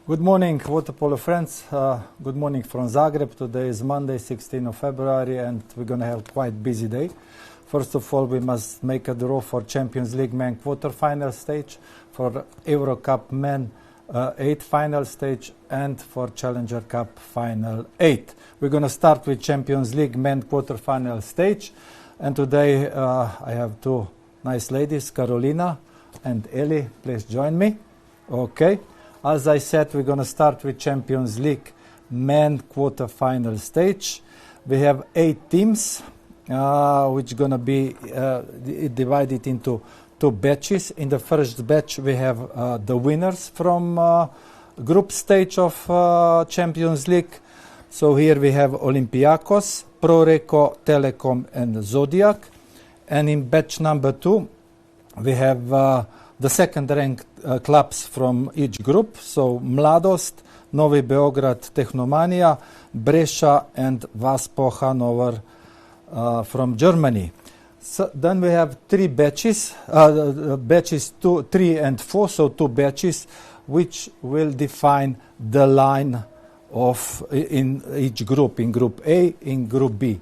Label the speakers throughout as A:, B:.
A: Good morning, water polo friends. Good morning from Zagreb. Today is Monday, 16th of February, and we're going to have quite busy day. First of all, we must make a draw for Champions League Men Quarterfinal stage, for Euro Cup Men 8 final stage, and for Challenger Cup Final 8. We're going to start with Champions League Men Quarterfinal stage, and today I have two nice ladies, Carolina and Eli. Please join me. Okay. As I said, we're going to start with Champions League Men Quarterfinal stage. We have 8 teams, which are going to be divided into 2 batches. In the first batch, we have the winners from group stage of Champions League. So here we have Olympiacos, Proreco, Telekom, and Zodiac. And in batch number 2, we have the second-ranked clubs from each group, so Mladost, Novi Beograd, Technomania, Brescia, and Vaspo Hanover from Germany. So then we have 3 batches, batches 2, 3, and 4, so 2 batches, which will define the line of in each group, in Group A, in Group B.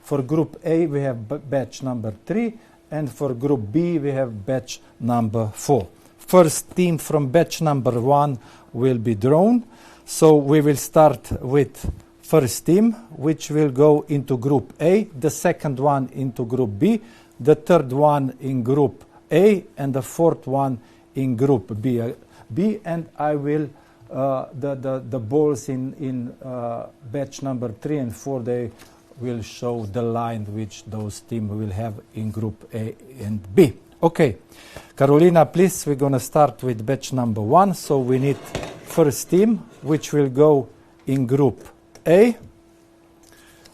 A: For Group A, we have batch number 3, and for Group B, we have batch number 4. First team from batch number 1 will be drawn. So we will start with first team, which will go into Group A, the second one into Group B, the third one in Group A, and the fourth one in Group B. And I will, the balls in batch number 3 and 4, they will show the line which those teams will have in Group A and B. Okay, Carolina, please, we're going to start with batch number 1. So we need first team, which will go in Group A.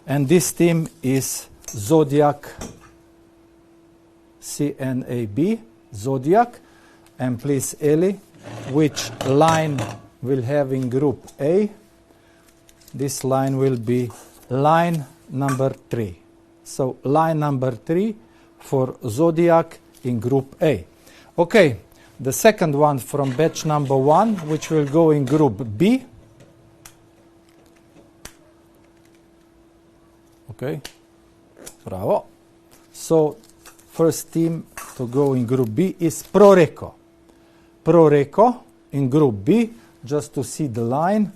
A: And this team is Zodiac, CNAB, Zodiac. And please, Eli, which line will have in Group A? This line will be line number 3. So line number 3 for Zodiac in Group A. Okay, the second one from batch number 1, which will go in Group B. Okay, bravo. So first team to go in Group B is Proreco. Proreco in Group B, just to see the line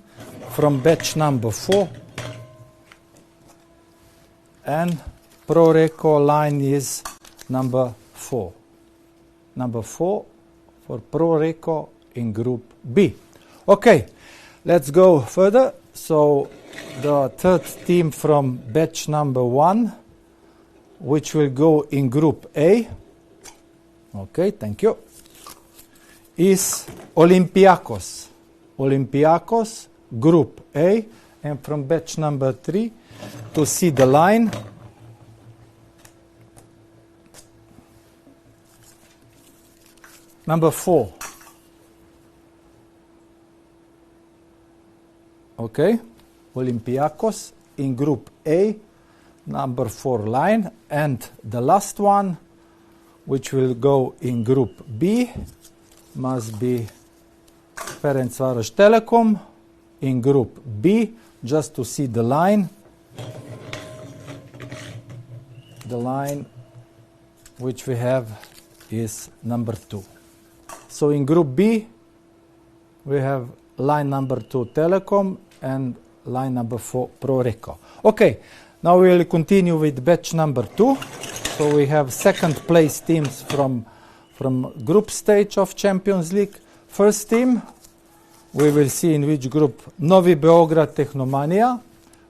A: from batch number 4. And Proreco line is number 4. Number 4 for Proreco in Group B. Okay, let's go further. So the third team from batch number 1, which will go in Group A, okay, thank you, is Olympiacos. Olympiacos, Group A, and from batch number 3, to see the line, number 4. Okay, Olympiacos in Group A, number 4 line. And the last one, which will go in Group B, must be Ferencvaros Telekom in Group B, just to see the line. The line which we have is number 2. So in Group B, we have line number 2 Telekom and line number 4 Proreco. Okay, now we will continue with batch number 2. So we have second place teams from group stage of Champions League. First team, we will see in which group. Novi Beograd Technomania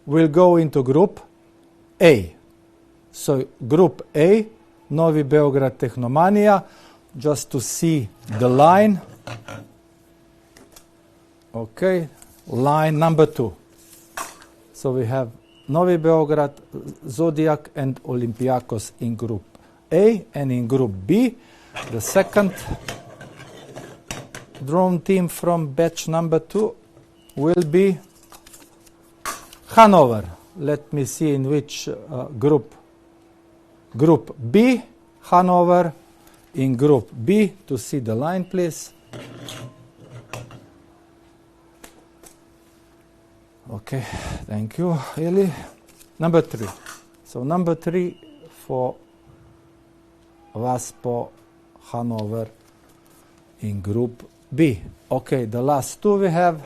A: will go into Group A. So Group A, Novi Beograd Technomania, just to see the line. Okay, line number 2. So we have Novi Beograd, Zodiac, and Olympiacos in Group A. And in Group B, the second drawn team from batch number 2 will be Hanover. Let me see in which group. Group B, Hanover in Group B, to see the line, please. Okay, thank you, Eli. Number 3. So number 3 for Vaspo Hanover in Group B. Okay, the last 2 we have.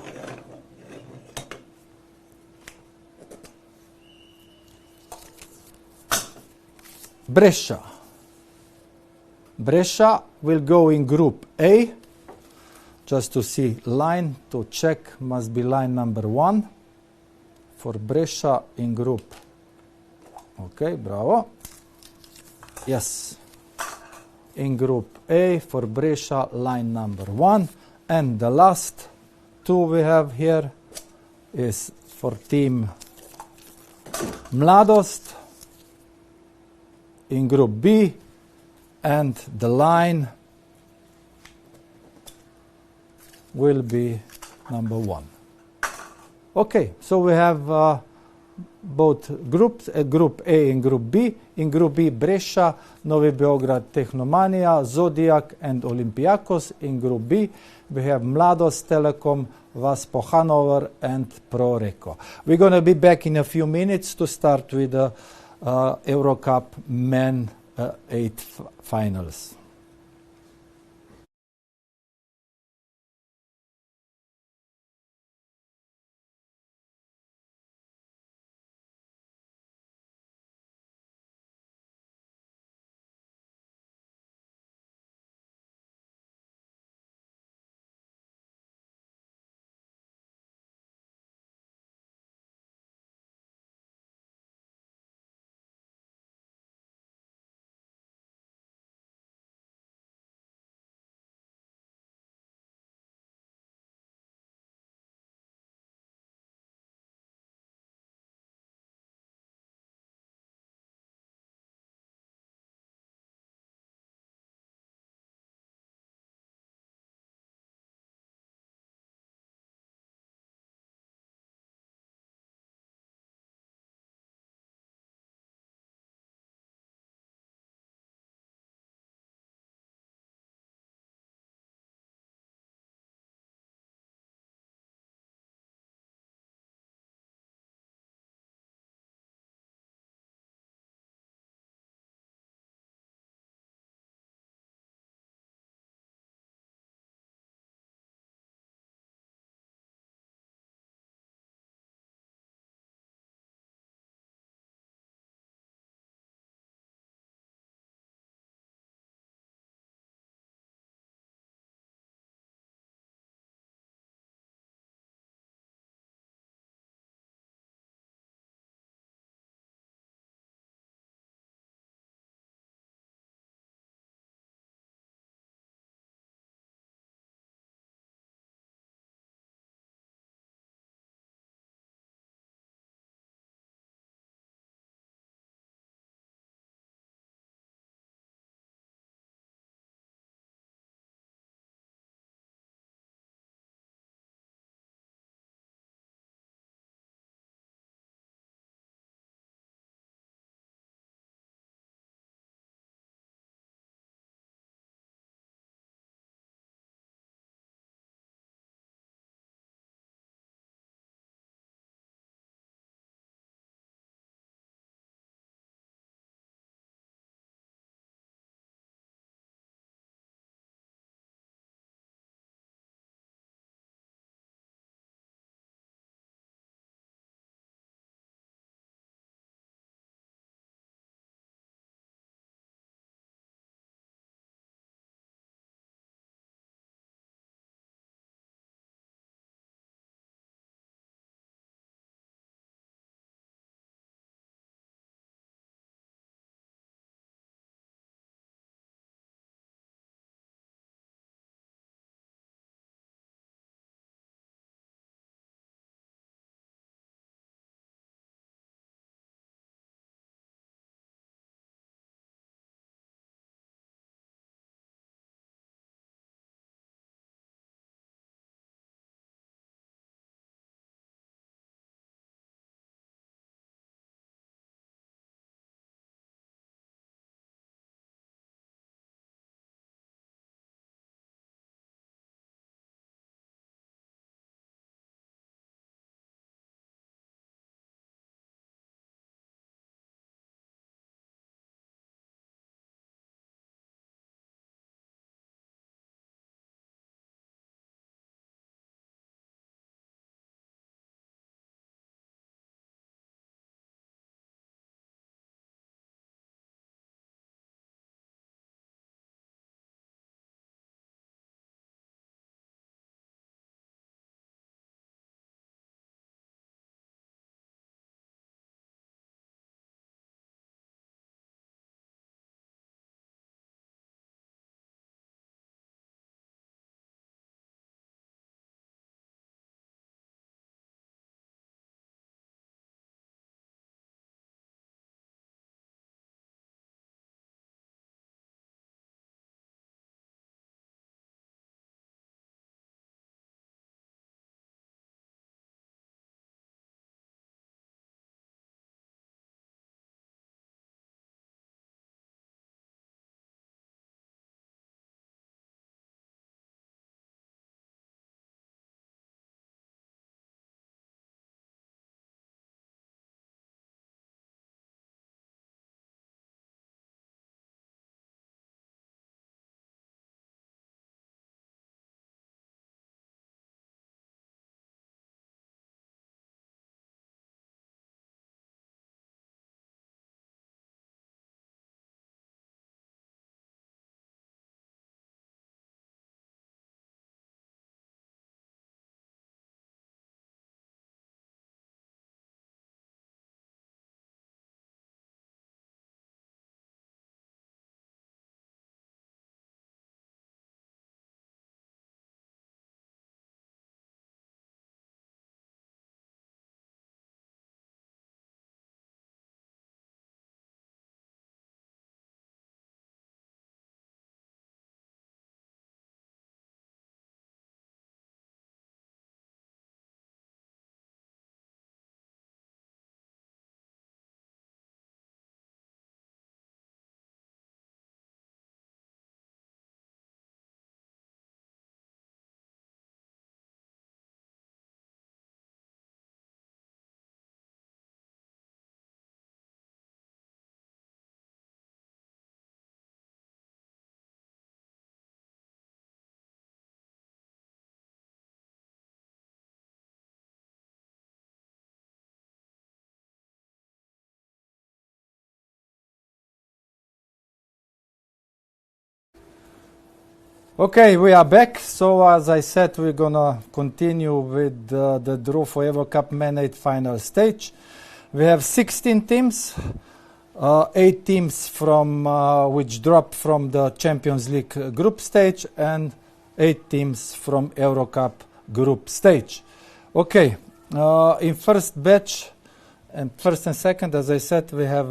A: Brescia. Brescia will go in Group A. Just to see line to check must be line number 1 for Brescia in Group. Okay, bravo. Yes. In Group A for Brescia, line number 1. And the last 2 we have here is for Team Mladost in Group B, and the line will be number 1. Okay, so we have both groups, Group A and Group B. In Group B, Brescia, Novi Beograd, Tehnomania, Zodiac and Olympiakos. In Group B, we have Mladost, Telekom, Vaspo Hanover and Pro Reko. We're going to be back in a few minutes to start with the Eurocup Men 8 finals. Okay, we are back. So as I said, we're gonna continue with the draw for Euro Cup Men 8 final stage. We have 16 teams, 8 teams from which drop from the Champions League group stage, and 8 teams from Euro Cup group stage. Okay, in first batch, and first and second, as I said, we have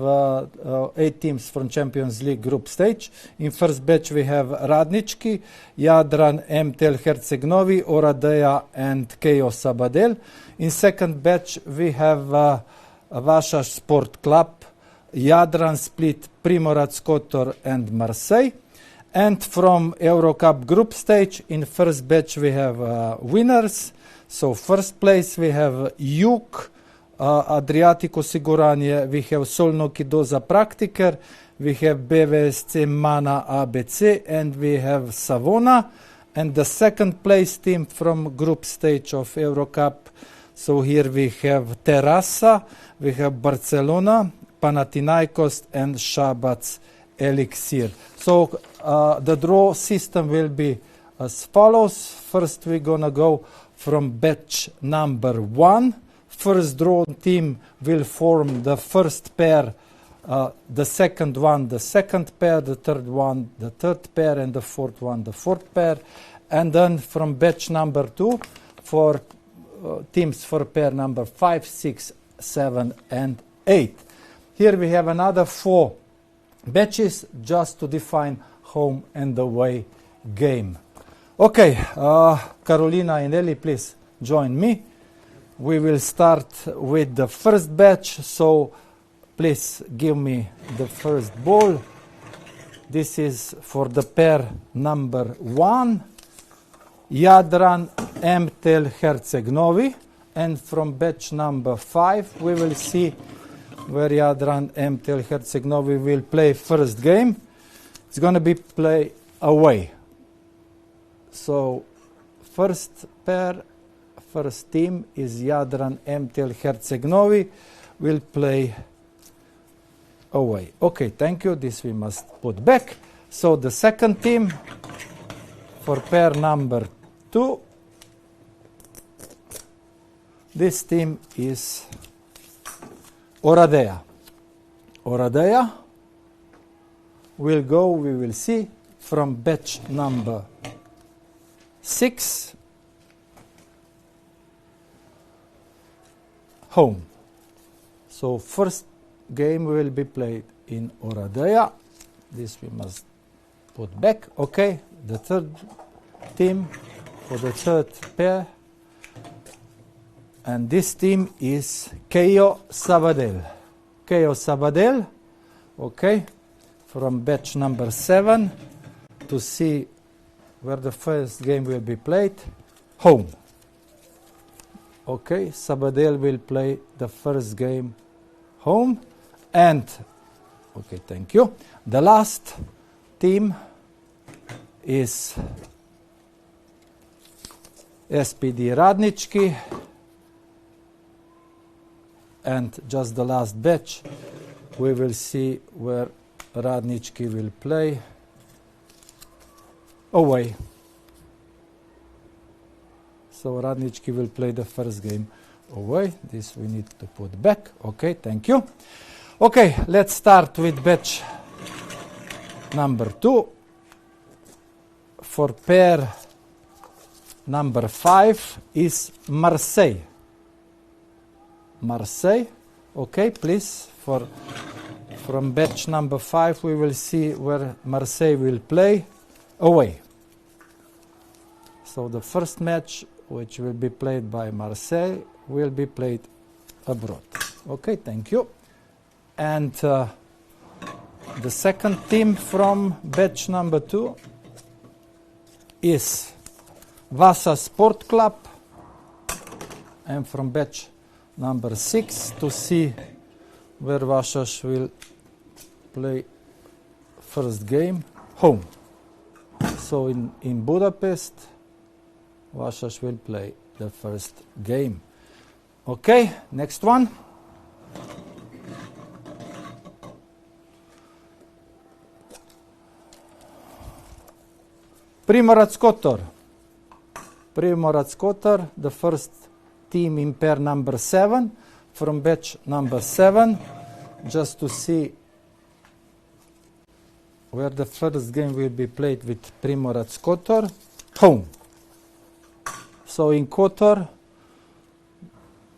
A: 8 teams from Champions League group stage. In first batch, we have Radnički, Jadran, MTL Herceg-Novi, Oradea, and KO Sabadell. In second batch, we have Vaša Sport Club, Jadran, Split, Primorac, Kotor, and Marseille. And from Eurocup group stage, in first batch, we have winners. So first place, we have Juk, Adriatico Osiguranje, we have Solnoki Doza Praktiker, we have BVSC Mana ABC, and we have Savona. And the second place team from group stage of Eurocup, so here we have Terrassa, we have Barcelona, Panathinaikos, and Shabat's Elixir. So the draw system will be as follows. First we're gonna go from batch number 1. First draw team will form the first pair, the second one the second pair, the third one the third pair, and the fourth one the fourth pair. And then from batch number 2 for teams for pair number 5, 6, 7, and 8. Here we have another 4 batches just to define home and away game. Okay, Carolina and Eli, please join me. We will start with the first batch, so please give me the first ball. This is for the pair number 1, Jadran, MTL Herceg-Novi, and from batch number 5 we will see where Jadran, MTL Herceg-Novi will play first game. It's going to be play away. So first pair, first team is Jadran, MTL Herceg-Novi, will play away. Okay, thank you. This we must put back. So the second team for pair number 2, this team is Oradea. Oradea will go, we will see, from batch number 6, home. So first game will be played in Oradea. This we must put back. Okay, the third team for the third pair, and this team is KO Sabadell. KO Sabadell, okay, from batch number 7 to see where the first game will be played, home. Okay, Sabadell will play the first game home. And, okay, thank you. The last team is SPD Radnički. And just the last batch, we will see where Radnički will play away. So Radnički will play the first game away. This we need to put back. Okay, thank you. Okay, let's start with batch number 2. For pair number 5 is Marseille. Marseille. Okay, please, from batch number 5 we will see where Marseille will play away. So the first match which will be played by Marseille will be played abroad. Okay, thank you. And the second team from batch number 2 is Vaša Sport Club, and from batch number 6 to see where Vašaš will play first game, home. So in Budapest, Vašaš will play the first game. Okay, next one. Primorac Kotor. Primorac Kotor, the first team in pair number 7 from batch number 7, just to see where the first game will be played with Primorac Kotor. Home. So in Kotor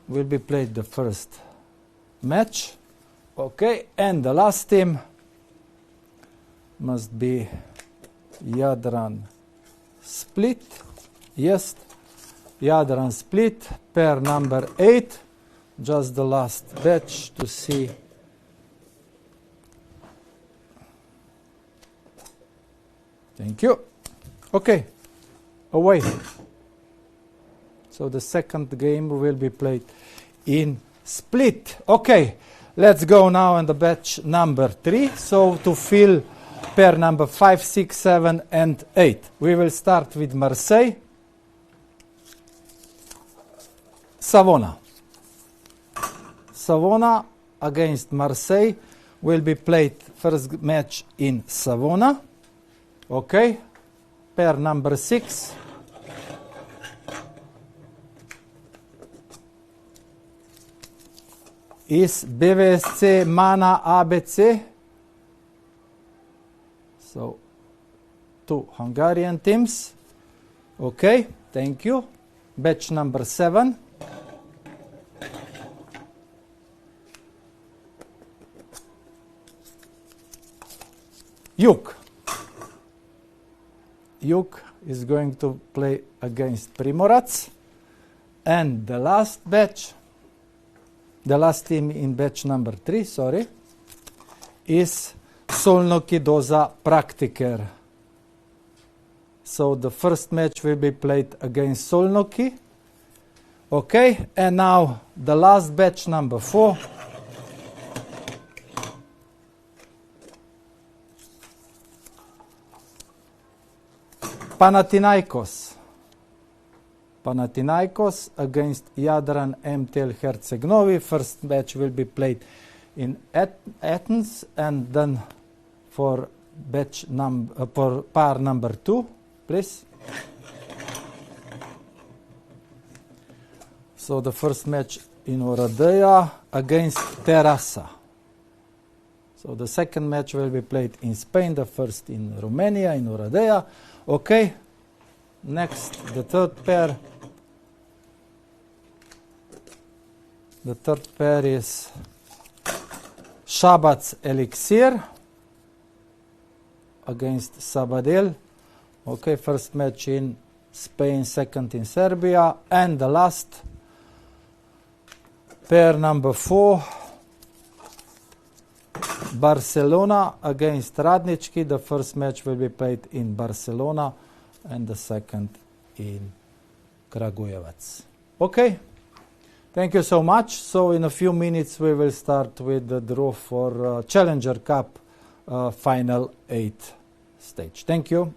A: will be played the first match. Okay, and the last team must be Jadran Split. Yes, Jadran Split, pair number 8. Just the last batch to see. Thank you. Okay, away. So the second game will be played in Split. Okay, let's go now on the batch number 3. So to fill pair number 5, 6, 7 and 8. We will start with Marseille. Savona. Savona against Marseille will be played first match in Savona. Okay, pair number 6. Is BVSC Mana ABC. So, 2 Hungarian teams. Okay, thank you. Batch number 7. Juk. Juk is going to play against Primorac. And the last batch, the last team in batch number 3, sorry, is Solnoki Doza Praktiker. So the first match will be played against Solnoki. Okay, and now the last batch number 4. Panathinaikos. Panathinaikos against Jadran MTL Herceg-Novi. First match will be played in Athens, and then for batch number for pair number 2, please. So the first match in Oradea against Terrassa. So the second match will be played in Spain, the first in Romania, in Oradea. Okay, next, the third pair. The third pair is Shabat's Elixir against Sabadell. Okay, first match in Spain, second in Serbia. And the last, pair number 4, Barcelona against Radnički. The first match will be played in Barcelona and the second in Kragujevac. Okay, thank you so much. So in a few minutes we will start with the draw for Challenger Cup Final 8 stage. Thank you.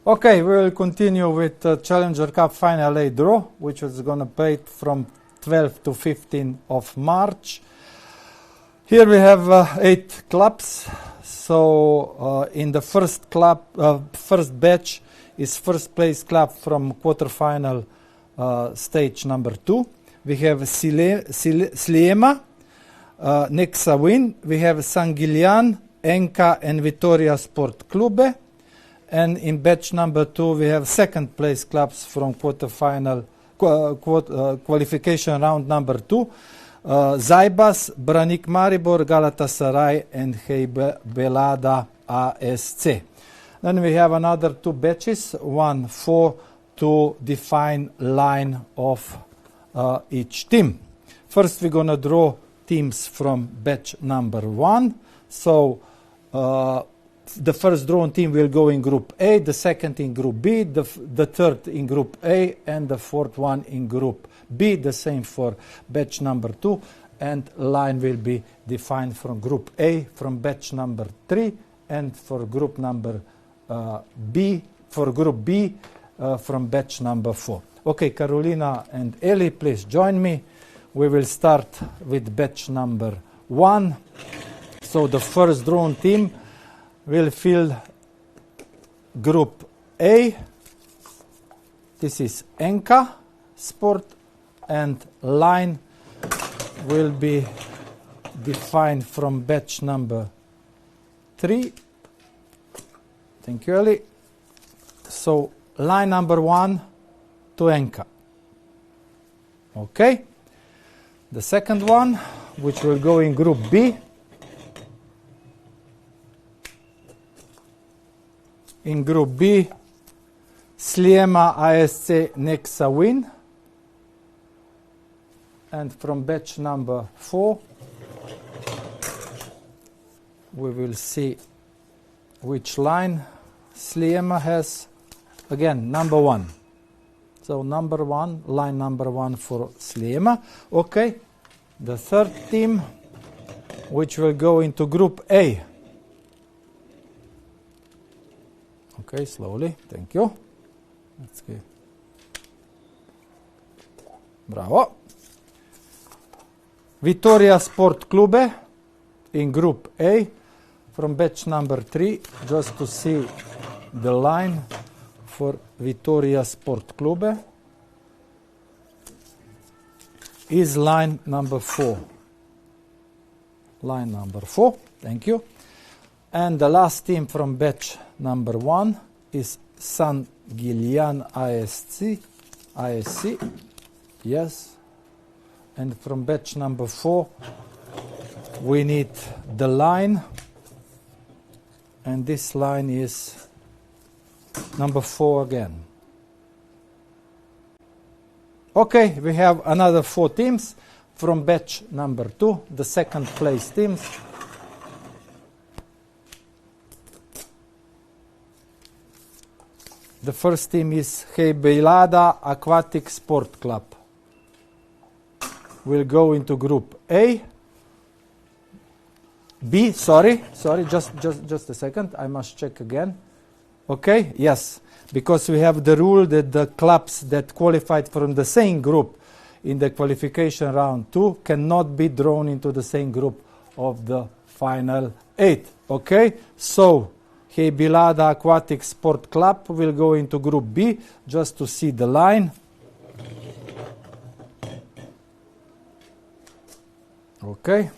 A: Okay, we will continue with the Challenger Cup Final 8 draw, which is going to play from 12 to 15 of March. Here we have 8 clubs. So in the first batch is first place club from quarterfinal stage number 2. We have Sliema, Nexa Win. We have Sanghilian, Enka and Vitoria Sport Clube. And in batch number 2 we have second place clubs from quarterfinal qualification round number 2. Zaibas, Branik Maribor, Galatasaray and Heybeliada ASC. Then we have another 2 batches, 1-4, to define line of each team. First we're going to draw teams from batch number 1. So the first drawn team will go in group A, the second in group B, the third in group A, and the fourth one in group B. The same for batch number 2, and line will be defined from group A from batch number 3, and for group number B, for group B from batch number 4. Okay, Carolina and Eli, please join me. We will start with batch number 1. So the first drawn team will fill group A. This is Enka Sport, and line will be defined from batch number 3. Thank you, Eli. So line number 1 to Enka. Okay. The second one, which will go in group B. In group B, Sliema ASC Nexa Win. And from batch number 4, we will see which line Sliema has. Again, number 1. So number 1, line number 1 for Sliema. Okay. The third team, which will go into group A. Okay, slowly. Thank you. That's good. Bravo. Vitoria Sport Clube in group A from batch number 3, just to see the line for Vitoria Sport Clube is line number 4. Line number 4. Thank you. And the last team from batch number 1 is Sanghilian ASC. Yes. And from batch number 4, we need the line. And this line is number 4 again. Okay, we have another 4 teams from batch number 2, the second place teams. The first team is Heybeliada Aquatic Sport Club. We'll go into group A. B, sorry, just a second. I must check again. Okay, yes, because we have the rule that the clubs that qualified from the same group in the qualification round 2 cannot be drawn into the same group of the final 8. Okay, so Heybeliada Aquatic Sport Club will go into group B just to see the line. Okay,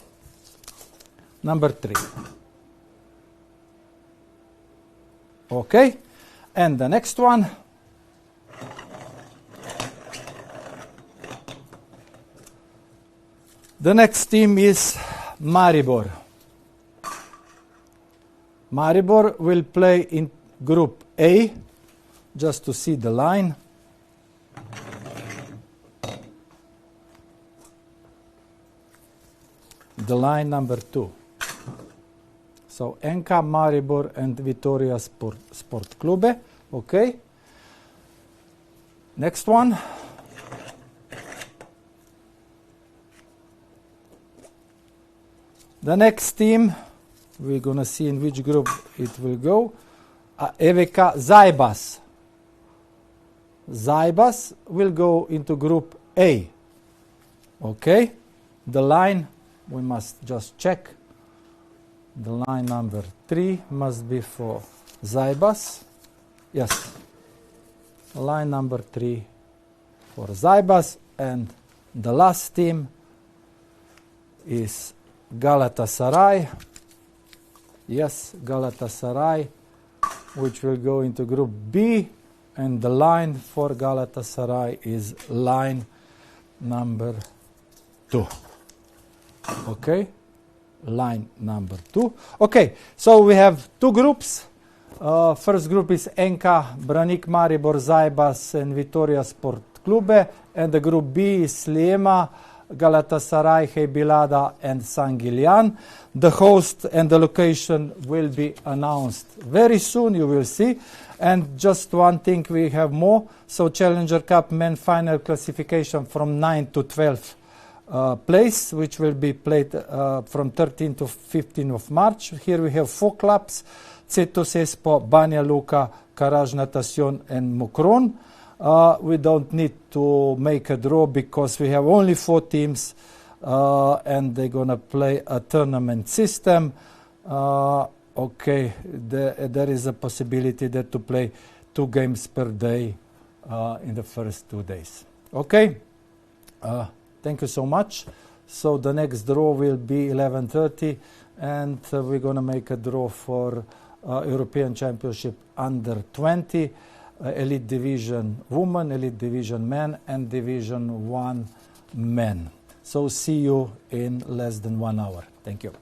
A: number 3. Okay, and the next one. The next team is Maribor. Maribor will play in group A, just to see the line. The line number 2. So Enka, Maribor and Vitoria Sport Clube. Okay. Next one. The next team, we're going to see in which group it will go. EVK Zaibas. Zaibas will go into Group A. Okay, the line, we must just check. The line number 3 must be for Zaibas. Yes, line number 3 for Zaibas, and the last team is Galatasaray. Yes, Galatasaray, which will go into Group B, and the line for Galatasaray is line number 2. Okay, line number 2. Okay, so we have 2 groups. First group is Enka, Branik, Maribor, Zaibas, and Vitoria Sport Klube, and the Group B is Sliema, Galatasaray, Hebilada, and Sangilian. The host and the location will be announced very soon, you will see. And just one thing, we have more. So Challenger Cup men final classification from 9 to 12 place, which will be played from 13 to 15 of March. Here we have 4 clubs: Cetus Espo, Banja Luka, Karaj Natacion, and Mukron. We don't need to make a draw because we have only 4 teams, and they're going to play a tournament system. Okay, there is a possibility that to play 2 games per day in the first 2 days. Okay, thank you so much. So the next draw will be 11:30, and we're going to make a draw for European Championship under 20, Elite Division Women, Elite Division Men, and Division 1 Men. So see you in less than 1 hour. Thank you.